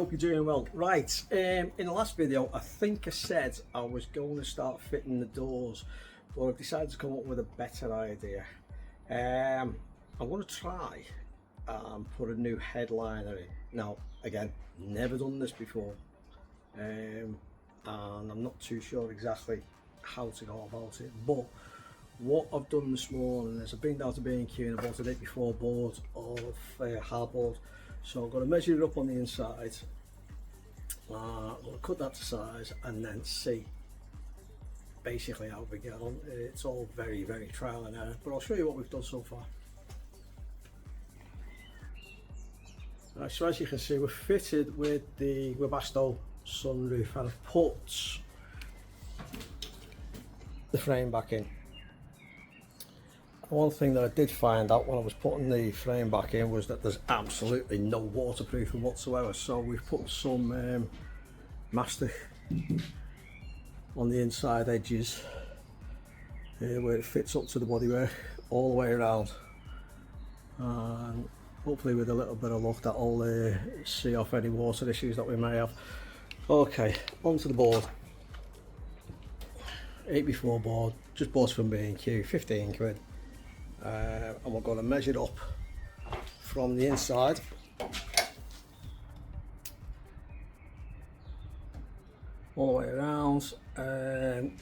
hope you're doing well. Right, in the last video I think I said I was going to start fitting the doors, but I've decided to come up with a better idea. I'm going to try and put a new headliner in. Now again, never done this before, and I'm not too sure exactly how to go about it, but what I've done this morning is I've been down to B&Q and I bought an 8x4 board of hardboard. So I'm going to measure it up on the inside, I'm going to cut that to size and then see basically how we get on. It's all very trial and error, but I'll show you what we've done so far. Right, so as you can see, we're fitted with the Webasto sunroof and I've put the frame back in. One thing that I did find out when I was putting the frame back in was that there's absolutely no waterproofing whatsoever, so we've put some mastic on the inside edges where it fits up to the bodywork all the way around, and hopefully with a little bit of luck that'll see off any water issues that we may have. Okay, onto the board. 8x4 board, just bought from B&Q, 15 quid. And we're going to measure it up from the inside all the way around,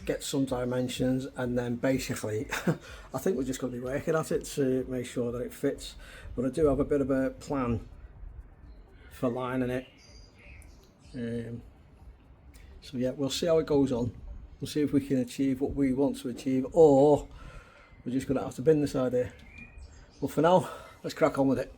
get some dimensions, and then basically I think we're just going to be working at it to make sure that it fits. But I do have a bit of a plan for lining it, so yeah, we'll see how it goes on. We'll see if we can achieve what we want to achieve, or we're just going to have to bin this idea. But for now, let's crack on with it.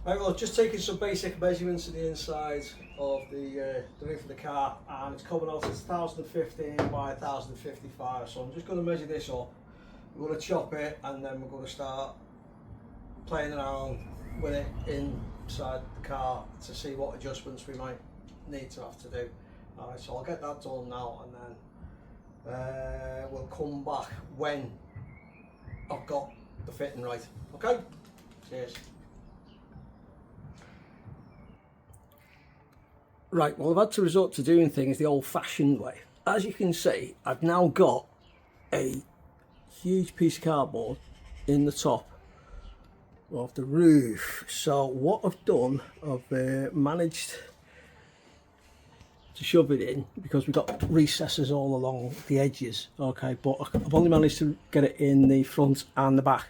Right, well, I've just taken some basic measurements of the inside of the roof of the car, and it's coming out as 1015 by 1055. So I'm just going to measure this up. We're going to chop it, and then we're going to start playing around with it inside the car to see what adjustments we might need to have to do. Alright, so I'll get that done now, and then we'll come back when I've got the fitting right. Okay? Cheers. Right, well, I've had to resort to doing things the old-fashioned way. As you can see, I've now got a huge piece of cardboard in the top of the roof. So what I've done, I've managed to shove it in, because we've got recesses all along the edges, okay, but I've only managed to get it in the front and the back.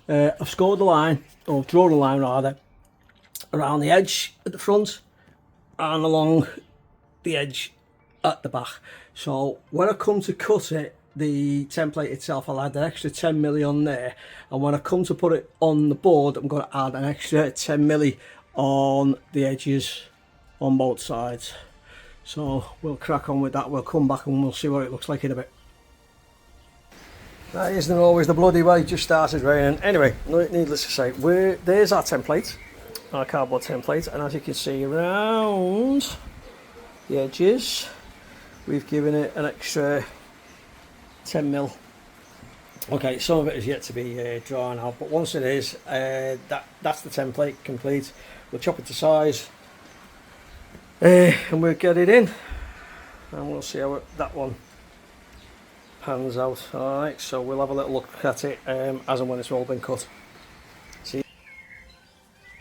I've scored the line, or drawn a line rather, around the edge at the front and along the edge at the back. So when I come to cut it, the template itself, I'll add an extra 10mm on there, and when I come to put it on the board, I'm going to add an extra 10mm on the edges on both sides. So we'll crack on with that. We'll come back and we'll see what it looks like in a bit. That isn't always the bloody way. It just started raining. Anyway, needless to say, there's our template, our cardboard template, and as you can see around the edges, we've given it an extra 10mm. Okay, some of it is yet to be drawn out, but once it is, that's the template complete. We'll chop it to size. And we'll get it in, and we'll see how that one pans out. Alright, so we'll have a little look at it as and when it's all been cut. See?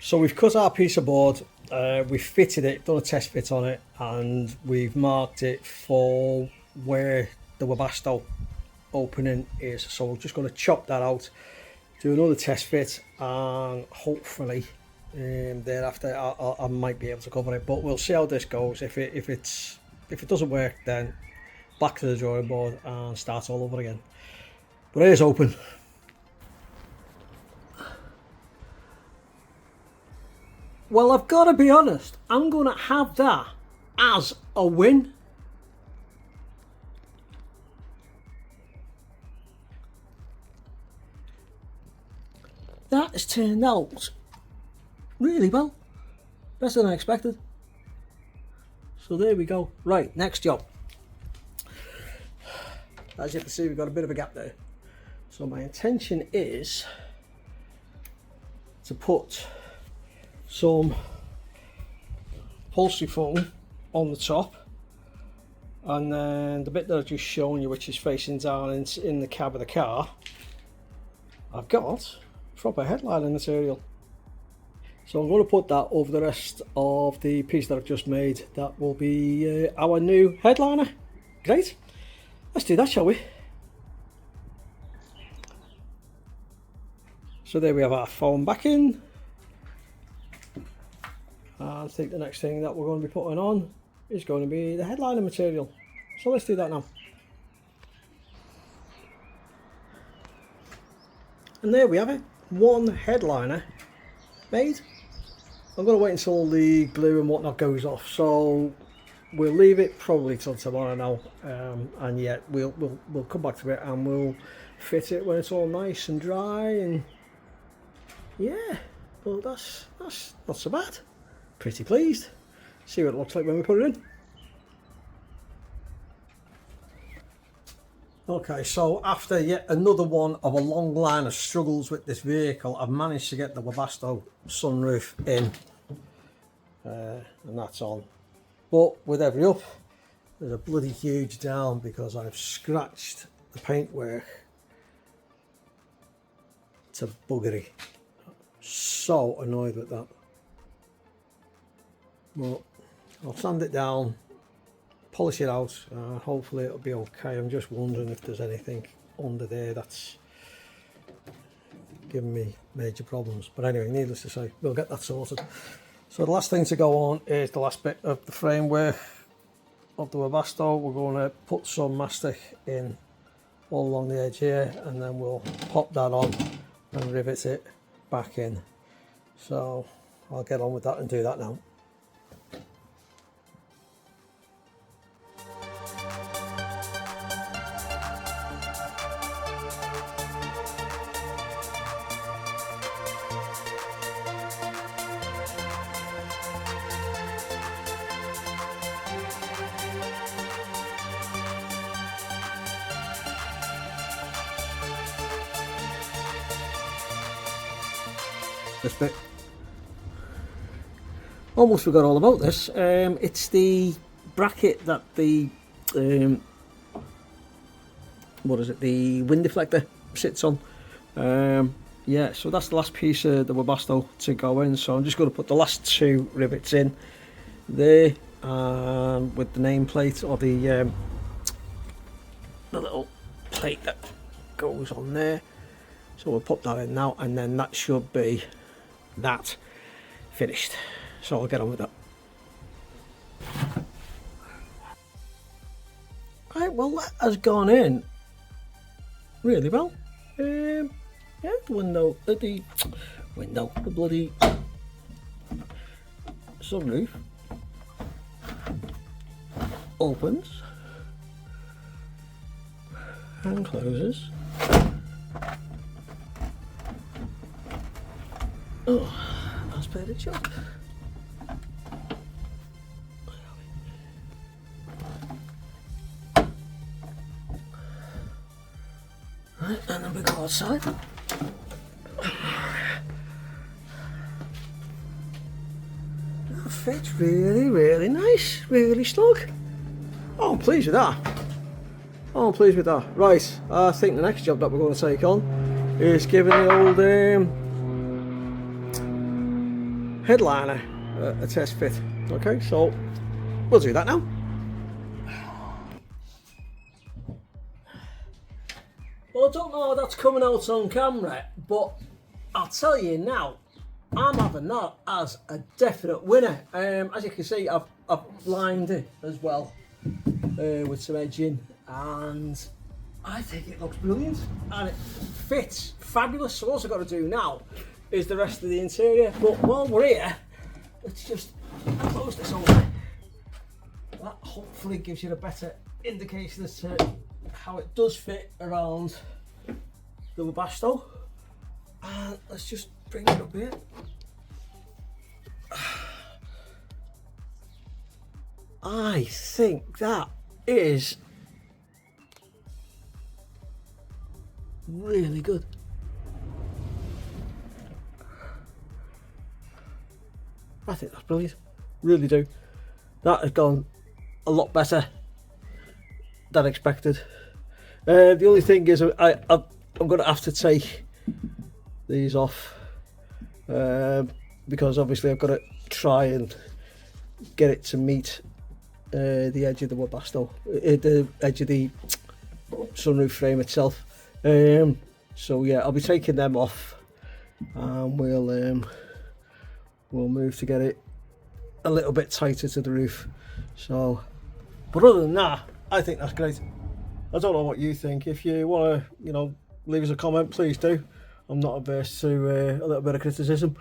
So we've cut our piece of board, we've fitted it, done a test fit on it, and we've marked it for where the Webasto opening is. So we're just going to chop that out, do another test fit, and hopefully thereafter I might be able to cover it, but we'll see how this goes. If it doesn't work, then back to the drawing board and start all over again. But it is open. Well, I've got to be honest, I'm going to have that as a win. That has turned out really well, better than I expected. So there we go. Right, next job. As you can see, we've got a bit of a gap there. So my intention is to put some upholstery foam on the top, and then the bit that I've just shown you, which is facing down in the cab of the car, I've got proper headliner material. So I'm going to put that over the rest of the piece that I've just made. That will be our new headliner. Great, let's do that, shall we? So there we have our foam backing. I think the next thing that we're going to be putting on is going to be the headliner material. So let's do that now. And there we have it, one headliner made. I'm going to wait until the glue and whatnot goes off, so we'll leave it probably till tomorrow now, and yeah, we'll come back to it and we'll fit it when it's all nice and dry. And yeah, well, that's not so bad. Pretty pleased. See what it looks like when we put it in. Okay, so after yet another one of a long line of struggles with this vehicle, I've managed to get the Webasto sunroof in, and that's on. But with every up, there's a bloody huge down because I've scratched the paintwork to buggery. So annoyed with that. But I'll sand it down, polish it out, and hopefully it'll be okay. I'm just wondering if there's anything under there that's giving me major problems. But anyway, needless to say, we'll get that sorted. So the last thing to go on is the last bit of the framework of the Webasto. We're going to put some mastic in all along the edge here, and then we'll pop that on and rivet it back in. So I'll get on with that and do that now. This bit. Almost forgot all about this. It's the bracket that the what is it? The wind deflector sits on. Yeah, so that's the last piece of the Webasto to go in. So I'm just going to put the last two rivets in there, with the nameplate or the little plate that goes on there. So we'll put that in now, and then that should be that finished. So I'll get on with that. Right, well, that has gone in really well. Yeah, the bloody sunroof opens and closes. Oh, that's better job. Right, and then we go outside. That fits really, really nice, really snug. Oh, I'm pleased with that. Oh, I'm pleased with that. Right, I think the next job that we're going to take on is giving the old headliner a test fit. Okay, so we'll do that now. Well, I don't know how that's coming out on camera, but I'll tell you now, I'm having that as a definite winner. As you can see, I've lined it as well with some edging, and I think it looks brilliant and it fits fabulous. So all I've got to do now is the rest of the interior. But while we're here, let's just close this over. That hopefully gives you a better indication as to how it does fit around the Webasto. And let's just bring it up here. I think that is really good. I think that's brilliant. Really do. that has gone a lot better than expected. The only thing is I'm going to have to take these off because obviously I've got to try and get it to meet the edge of the Webasto, the edge of the sunroof frame itself. So yeah, I'll be taking them off, and we'll move to get it a little bit tighter to the roof. So, but other than that, I think that's great. I don't know what you think. If you want to, you know, leave us a comment, please do. I'm not averse to a little bit of criticism.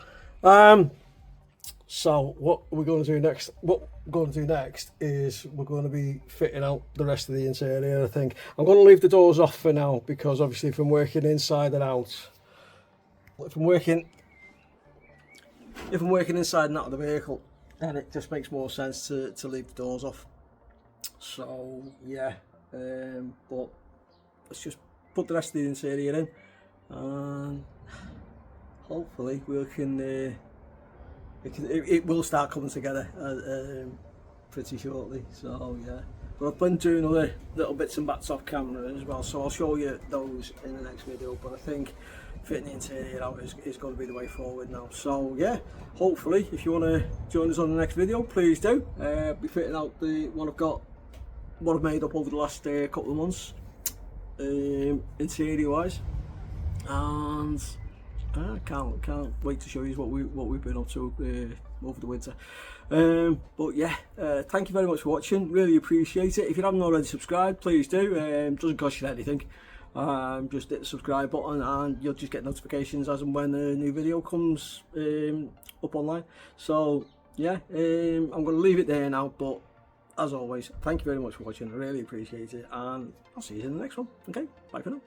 So what we're going to do next? What we're going to do next is we're going to be fitting out the rest of the interior. I think I'm going to leave the doors off for now because obviously, if I'm working inside and out, if I'm working inside and out of the vehicle, then it just makes more sense to leave the doors off. So yeah, but let's just put the rest of the interior in, and hopefully we can. It will start coming together pretty shortly. So yeah, but I've been doing other little bits and bats off camera as well, so I'll show you those in the next video. But I think fitting the interior out is going to be the way forward now. So yeah, hopefully if you want to join us on the next video, please do. Be fitting out what I've made up over the last couple of months, interior wise, and I can't wait to show you what we've been up to over the winter. But yeah, thank you very much for watching. Really appreciate it. If you haven't already subscribed, please do. Doesn't cost you anything. Just hit the subscribe button and you'll just get notifications as and when a new video comes up online. So yeah, I'm going to leave it there now. But as always, thank you very much for watching. I really appreciate it, and I'll see you in the next one. Okay, bye for now.